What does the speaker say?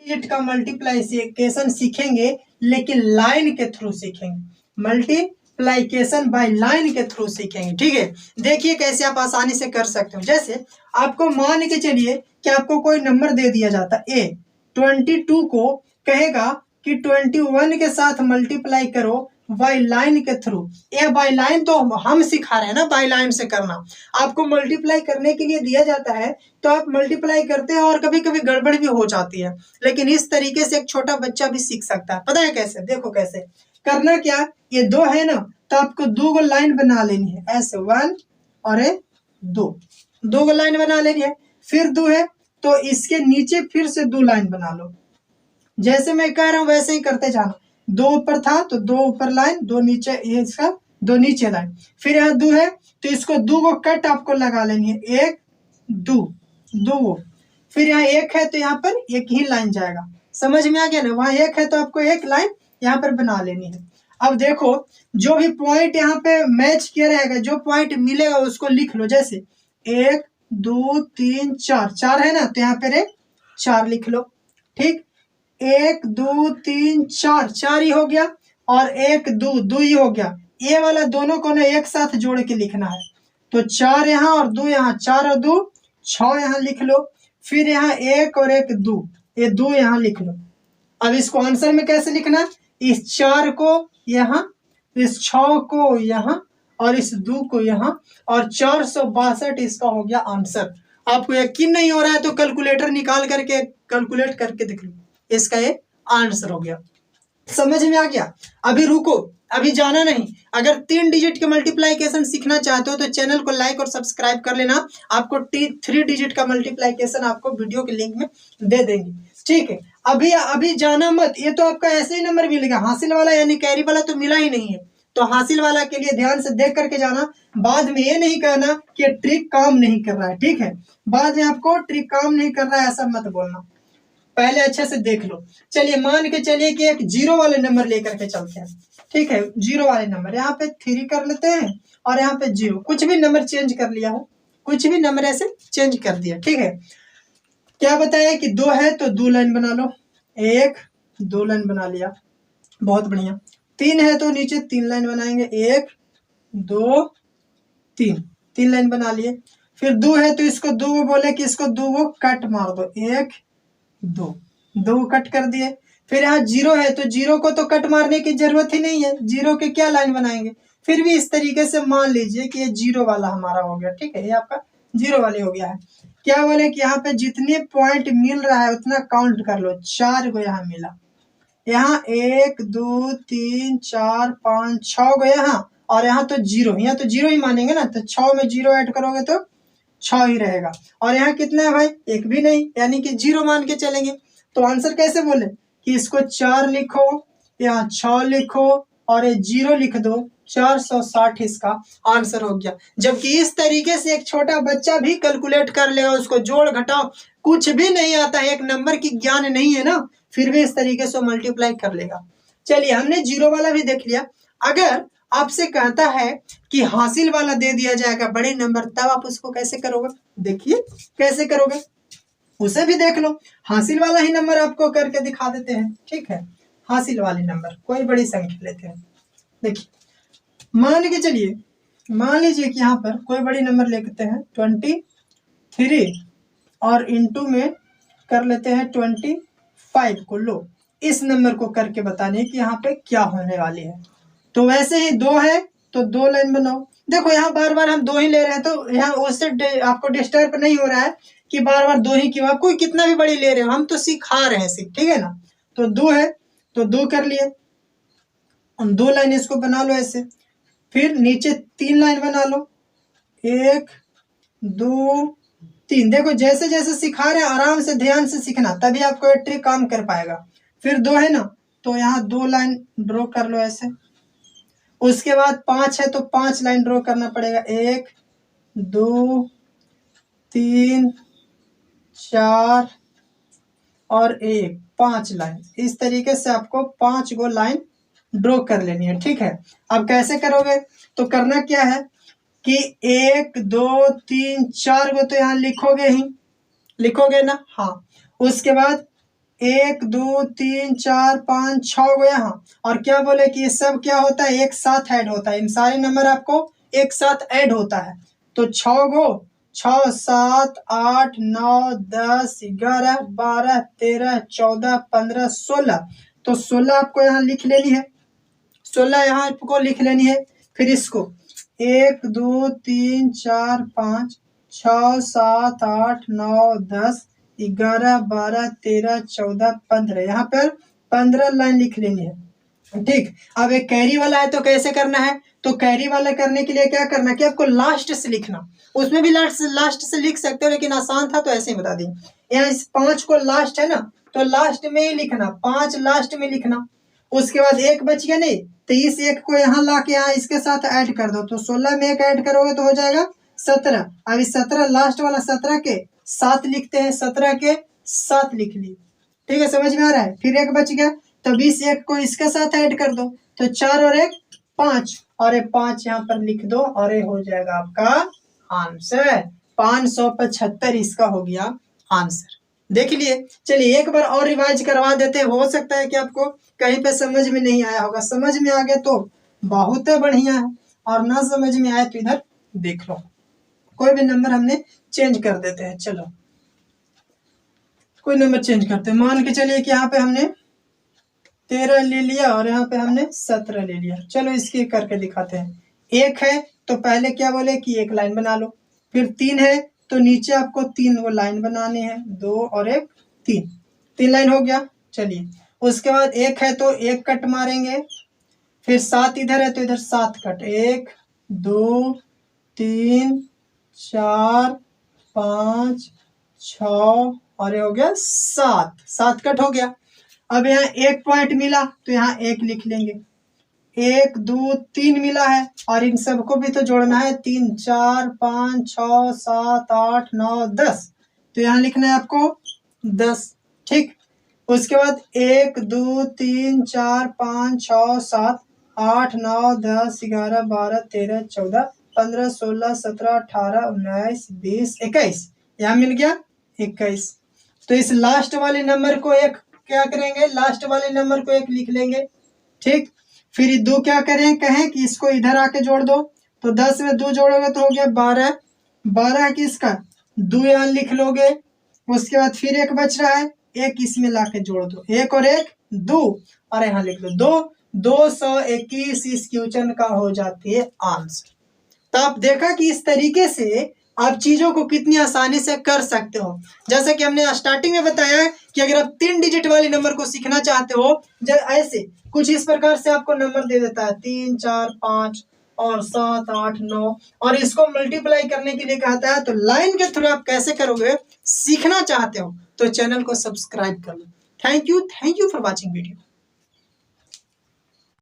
Digit का multiplication सीखेंगे, लेकिन लाइन के थ्रू सीखेंगे। मल्टीप्लिकेशन बाय लाइन के थ्रू सीखेंगे, ठीक है। देखिए कैसे आप आसानी से कर सकते हो। जैसे आपको मान के चलिए कि आपको कोई नंबर दे दिया जाता ए, 22 को कहेगा कि 21 के साथ मल्टीप्लाई करो बाय लाइन के थ्रू। ये बाय लाइन तो हम सिखा रहे हैं ना, बाय लाइन से करना। आपको मल्टीप्लाई करने के लिए दिया जाता है तो आप मल्टीप्लाई करते हैं और कभी कभी गड़बड़ भी हो जाती है, लेकिन इस तरीके से एक छोटा बच्चा भी सीख सकता है। पता है कैसे? देखो कैसे करना। क्या ये 2 है ना, तो आपको 2 लाइन बना लेनी है, ऐसे 1 और 2 लाइन बना लेनी है। फिर 2 है तो इसके नीचे फिर से 2 लाइन बना लो। जैसे मैं कह रहा हूं वैसे ही करते जाना। 2 ऊपर था तो 2 ऊपर लाइन, 2 नीचे, ये इसका 2 नीचे लाइन। फिर यहाँ 2 है तो इसको 2 को कट आपको लगा लेनी है, 1 2। फिर यहाँ 1 है तो यहाँ पर 1 ही लाइन जाएगा। समझ में आ गया ना? वहां 1 है तो आपको 1 लाइन यहाँ पर बना लेनी है। अब देखो जो भी पॉइंट यहाँ पे मैच किया रहेगा, जो पॉइंट मिलेगा उसको लिख लो। जैसे 1 2 3 4 है ना, तो यहाँ पर 4 लिख लो। ठीक, 1 2 3 4 ही हो गया, और 1 2 ही हो गया। ये वाला दोनों को ना एक साथ जोड़ के लिखना है, तो 4 यहाँ और 2 यहाँ, 4 और 2 6 यहाँ लिख लो। फिर यहाँ 1 और 1 2, ये 2 यहाँ लिख लो। अब इसको आंसर में कैसे लिखना? इस 4 को यहाँ, इस 6 को यहाँ, और इस 2 को यहाँ, और 462 इसका हो गया आंसर। आपको यकीन नहीं हो रहा है तो कैलकुलेटर निकाल करके कैलकुलेट करके देख लो, इसका ये आंसर हो गया। समझ में आ गया? अभी रुको, अभी जाना नहीं। अगर 3 डिजिट के मल्टीप्लाइकेशन सीखना चाहते हो तो चैनल को लाइक और सब्सक्राइब कर लेना। आपको 3 डिजिट का मल्टीप्लाइकेशन आपको वीडियो के लिंक में दे देंगे, ठीक है। अभी जाना मत। ये तो आपका ऐसे ही नंबर मिलेगा, हासिल वाला यानी कैरी वाला तो मिला ही नहीं है। तो हासिल वाला के लिए ध्यान से देख करके जाना। बाद में ये नहीं कहना कि ट्रिक काम नहीं कर रहा है, ठीक है। बाद में आपको ट्रिक काम नहीं कर रहा है ऐसा मत बोलना, पहले अच्छे से देख लो। चलिए मान के चलिए कि एक 0 वाले नंबर लेकर के चलते हैं, ठीक है। 0 वाले नंबर यहाँ पे 3 कर लेते हैं, और यहाँ पे 0, कुछ भी नंबर चेंज कर लिया हो, कुछ भी नंबर ऐसे चेंज कर दिया, ठीक है। क्या बताया कि 2 है तो 2 लाइन बना लो, 1 2 लाइन बना लिया, बहुत बढ़िया। 3 है तो नीचे 3 लाइन बनाएंगे, 1 2 3 लाइन बना लिए। फिर 2 है तो इसको 2 बोले कि इसको 2 कट मार दो, 1 2 कट कर दिए। फिर यहाँ 0 है तो 0 को तो कट मारने की जरूरत ही नहीं है, 0 के क्या लाइन बनाएंगे। फिर भी इस तरीके से मान लीजिए कि ये 0 वाला हमारा हो गया, ठीक है। ये आपका 0 वाले हो गया है। क्या बोले कि यहाँ पे जितने पॉइंट मिल रहा है उतना काउंट कर लो। 4 को यहाँ मिला, यहाँ 1 2 3 4 5 6 को यहाँ, और यहाँ तो 0, यहाँ तो 0 ही मानेंगे ना, तो 6 में 0 ऐड करोगे तो 6 ही रहेगा। और यहाँ कितना है भाई? 1 भी नहीं, यानी कि 0 मान के चलेंगे। तो आंसर कैसे बोले कि इसको 4 लिखो, यहाँ 6 लिखो, और ये 0 लिख दो, 460 इसका आंसर हो गया। जबकि इस तरीके से एक छोटा बच्चा भी कैलकुलेट कर लेगा, उसको जोड़ घटाओ कुछ भी नहीं आता है, एक नंबर की ज्ञान नहीं है ना, फिर भी इस तरीके से मल्टीप्लाई कर लेगा। चलिए हमने 0 वाला भी देख लिया। अगर आपसे कहता है कि हासिल वाला दे दिया जाएगा बड़े नंबर, तब आप उसको कैसे करोगे? देखिए कैसे करोगे, उसे भी देख लो। हासिल वाला ही नंबर आपको करके दिखा देते हैं, ठीक है। हासिल वाले नंबर कोई बड़ी संख्या लेते हैं। देखिए मान के चलिए, मान लीजिए कि यहाँ पर कोई बड़ी नंबर लेते हैं 23, और इंटू में कर लेते हैं 25 को। लो इस नंबर को करके बताने कि यहाँ पे क्या होने वाली है। तो वैसे ही 2 है तो 2 लाइन बनाओ। देखो यहाँ बार बार हम 2 ही ले रहे हैं, तो यहाँ उससे आपको डिस्टर्ब नहीं हो रहा है कि बार बार 2 ही क्यों। आप कोई कितना भी बड़ी ले रहे हो, हम तो सिखा रहे हैं सिर्फ, ठीक है ना। तो 2 है तो 2 कर लिए, 2 लाइन इसको बना लो ऐसे। फिर नीचे 3 लाइन बना लो, 1 2 3। देखो जैसे जैसे सिखा रहे हैं आराम से ध्यान से सीखना, तभी आपको ये ट्रिक काम कर पाएगा। फिर 2 है ना, तो यहाँ 2 लाइन ड्रॉ कर लो ऐसे। उसके बाद 5 है तो 5 लाइन ड्रॉ करना पड़ेगा, 1 2 3 4 और 1, 5 लाइन। इस तरीके से आपको 5 गो लाइन ड्रॉ कर लेनी है, ठीक है। अब कैसे करोगे? तो करना क्या है कि 1 2 3 4 को तो यहाँ लिखोगे ही, लिखोगे ना, हाँ। उसके बाद 1 2 3 4 5 6 गो यहाँ, और क्या बोले कि ये सब क्या होता है, एक साथ ऐड होता है, इन सारे नंबर आपको एक साथ ऐड होता है। तो 6 गो, 6 7 8 9 10 11 12 13 14 15 16, तो 16 आपको यहाँ लिख लेनी है, 16 यहाँ आपको लिख लेनी है। फिर इसको 1 2 3 4 5 6 7 8 9 10 11 12 13 14 15, यहाँ पर 15 लाइन लिख लेनी है। ठीक, अब एक कैरी वाला है तो कैसे करना है, तो कैरी वाला करने के लिए क्या करना है कि आपको लास्ट से लिखना, उसमें भी लास्ट से लिख सकते हो, लेकिन आसान था तो ऐसे ही बता दी। यहाँ इस 5 को लास्ट है ना, तो लास्ट में ही लिखना, 5 लास्ट में लिखना। उसके बाद 1 बच गया नहीं, तो इस 1 को यहाँ ला के यहाँ इसके साथ ऐड कर दो, तो 16 में 1 ऐड करोगे तो हो जाएगा 17। अब इस 17 लास्ट वाला 17 के 7 लिखते हैं, 17 के 7 लिख लिए। ठीक है, समझ में आ रहा है। फिर 1 बच गया, तो 20 1 को इसके साथ ऐड कर दो, तो 4 और 1 5, और ये 5 यहाँ पर लिख दो, और ये हो जाएगा आपका आंसर। 575 इसका हो गया आंसर। देख लिए। चलिए एक बार और रिवाइज करवा देते हैं, हो सकता है कि आपको कहीं पे समझ में नहीं आया होगा, समझ में आ गया तो बहुत बढ़िया है, और ना समझ में आए तो इधर देख लो। कोई भी नंबर हमने चेंज कर देते हैं, चलो कोई नंबर चेंज करते हैं। मान के चलिए कि यहाँ पे हमने 13 ले लिया और यहाँ पे हमने 17 ले लिया। चलो इसके करके दिखाते हैं। 1 है तो पहले क्या बोले कि 1 लाइन बना लो, फिर 3 है तो नीचे आपको 3 वो लाइन बनाने हैं, 2 और 1 3 लाइन हो गया। चलिए उसके बाद 1 है तो 1 कट मारेंगे, फिर 7 इधर है तो इधर 7 कट, 1 2 3 4 5 6 और ये हो गया 7 कट हो गया। अब यहाँ 1 पॉइंट मिला तो यहाँ 1 लिख लेंगे, 1 2 3 मिला है और इन सबको भी तो जोड़ना है, 3 4 5 6 7 8 9 10, तो यहाँ लिखना है आपको 10। ठीक, उसके बाद 1 2 3 4 5 6 7 8 9 10 11 12 13 14 15 16 17 18 19 20 21, यहाँ मिल गया 21। तो इस लास्ट वाले नंबर को एक क्या करेंगे, लास्ट वाले नंबर को 1 लिख लेंगे। ठीक, फिर 2 क्या करें, कहें कि इसको इधर आके जोड़ दो, तो 10 में 2 जोड़ोगे तो हो गया 12, 12 की इसका 2 यहाँ लिख लोगे। उसके बाद फिर 1 बच रहा है, 1 इसमें लाके जोड़ दो, 1 और 1 2, और यहाँ लिख दो 2, 221 इस क्वेश्चन का हो जाती है आंसर। तो आप देखा कि इस तरीके से आप चीजों को कितनी आसानी से कर सकते हो। जैसे कि हमने स्टार्टिंग में बताया कि अगर आप 3 डिजिट वाले नंबर को सीखना चाहते हो, जब ऐसे कुछ इस प्रकार से आपको नंबर दे देता है 3 4 5 और 7 8 9, और इसको मल्टीप्लाई करने के लिए कहता है, तो लाइन के थ्रू आप कैसे करोगे सीखना चाहते हो तो चैनल को सब्सक्राइब कर लो। Thank you for watching video.